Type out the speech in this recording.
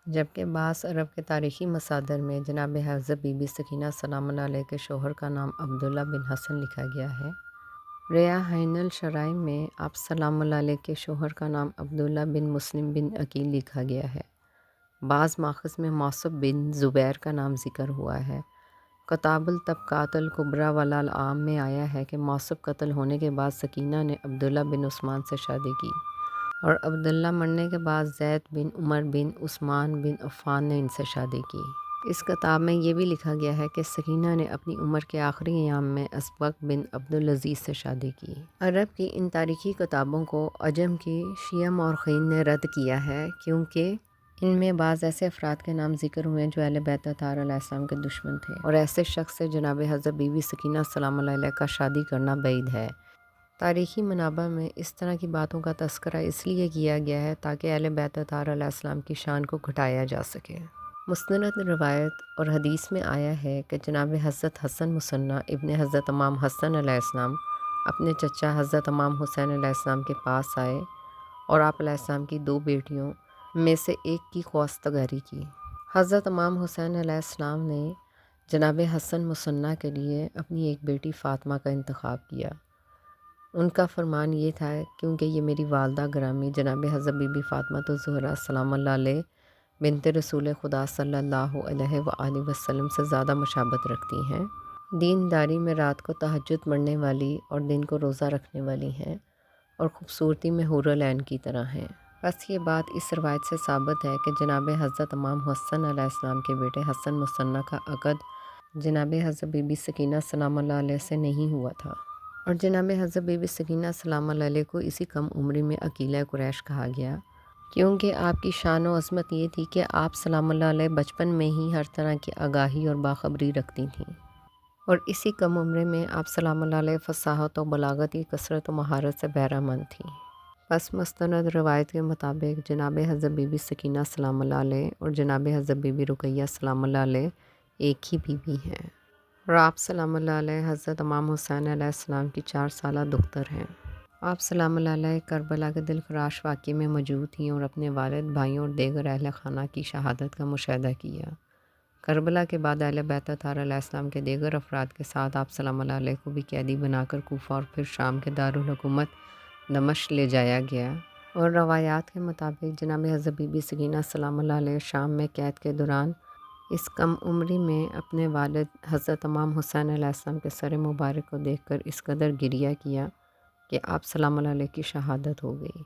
جبکہ بعض عرب کے تاریخی مصادر میں جناب حضرت بی بی سکینہ سلام اللہ علیہ کے شوہر کا نام عبداللہ بن حسن لکھا گیا ہے۔ ریاحین الشرائع میں آپ سلام اللہ علیہ کے شوہر کا نام عبداللہ بن مسلم بن عقیل لکھا گیا ہے۔ بعض ماخذ میں موصب بن زبیر کا نام ذکر ہوا ہے۔ کتاب الطبقات الکبریٰ والعام میں آیا ہے کہ موصب قتل ہونے کے بعد سکینہ نے عبداللہ بن عثمان سے شادی کی، اور عبداللہ مرنے کے بعد زید بن عمر بن عثمان بن عفان نے ان سے شادی کی۔ اس کتاب میں یہ بھی لکھا گیا ہے کہ سکینہ نے اپنی عمر کے آخری ایام میں اسبق بن عبدالعزیز سے شادی کی۔ عرب کی ان تاریخی کتابوں کو عجم کی شیعہ مورخین نے رد کیا ہے، کیونکہ ان میں بعض ایسے افراد کے نام ذکر ہوئے ہیں جو اہل بیت اطہار علیہ السلام کے دشمن تھے، اور ایسے شخص سے جناب حضرت بی بی سکینہ سلام اللہ علیہ کا شادی کرنا بعید ہے۔ تاریخی منابع میں اس طرح کی باتوں کا تذکرہ اس لیے کیا گیا ہے تاکہ اہل بیت اطہار علیہ السلام کی شان کو گھٹایا جا سکے۔ مستند روایت اور حدیث میں آیا ہے کہ جناب حضرت حسن مثنی ابن حضرت امام حسن علیہ السلام اپنے چچا حضرت امام حسین علیہ السلام کے پاس آئے اور آپ علیہ السلام کی 2 بیٹیوں میں سے ایک کی خواستگاری کی۔ حضرت امام حسین علیہ السلام نے جناب حسن مثنی کے لیے اپنی ایک بیٹی فاطمہ کا انتخاب کیا۔ ان کا فرمان یہ تھا، کیونکہ یہ میری والدہ گرامی جناب حضرت بی بی فاطمہ الزہرا سلام اللہ علیہ بنت رسول خدا صلی اللہ علیہ وآلہ وسلم سے زیادہ مشابہت رکھتی ہیں، دینداری میں رات کو تہجد پڑھنے والی اور دن کو روزہ رکھنے والی ہیں، اور خوبصورتی میں حور العین کی طرح ہیں۔ بس یہ بات اس روایت سے ثابت ہے کہ جناب حضرت امام حسن علیہ السلام کے بیٹے حسن مثنی کا عقد جناب حضرت بی بی سکینہ سلام اللہ علیہ سے نہیں ہوا تھا، اور جناب حضرت بی بی سکینہ سلام اللہ علیہ کو اسی کم عمری میں عقیلہ قریش کہا گیا، کیونکہ آپ کی شان و عظمت یہ تھی کہ آپ سلام اللہ علیہ بچپن میں ہی ہر طرح کی آگاہی اور باخبری رکھتی تھیں، اور اسی کم عمرے میں آپ سلام اللہ علیہ فصاحت و بلاغت کی کثرت و مہارت سے بہرہ مند تھیں۔ بس مستند روایت کے مطابق جناب حضرت بی بی سکینہ سلام اللہ علیہ اور جناب حضرت بی بی رقیہ سلام اللہ علیہ ایک ہی بیوی ہیں، اور آپ سلام اللہ علیہ حضرت امام حسین علیہ السلام کی 4 سالہ دختر ہیں۔ آپ سلام اللہ علیہ کربلا کے دلخراش واقعے میں موجود تھیں اور اپنے والد، بھائیوں اور دیگر اہل خانہ کی شہادت کا مشاہدہ کیا۔ کربلا کے بعد اہل بیت اطہار علیہ السلام کے دیگر افراد کے ساتھ آپ سلام اللہ علیہ کو بھی قیدی بنا کر کوفہ اور پھر شام کے دارالحکومت دمشق لے جایا گیا، اور روایات کے مطابق جناب حضرت بی بی سکینہ سلام اللہ علیہ شام میں قید کے دوران اس کم عمری میں اپنے والد حضرت امام حسین علیہ السلام کے سر مبارک کو دیکھ کر اس قدر گریہ کیا کہ آپ سلام اللہ علیہ کی شہادت ہو گئی۔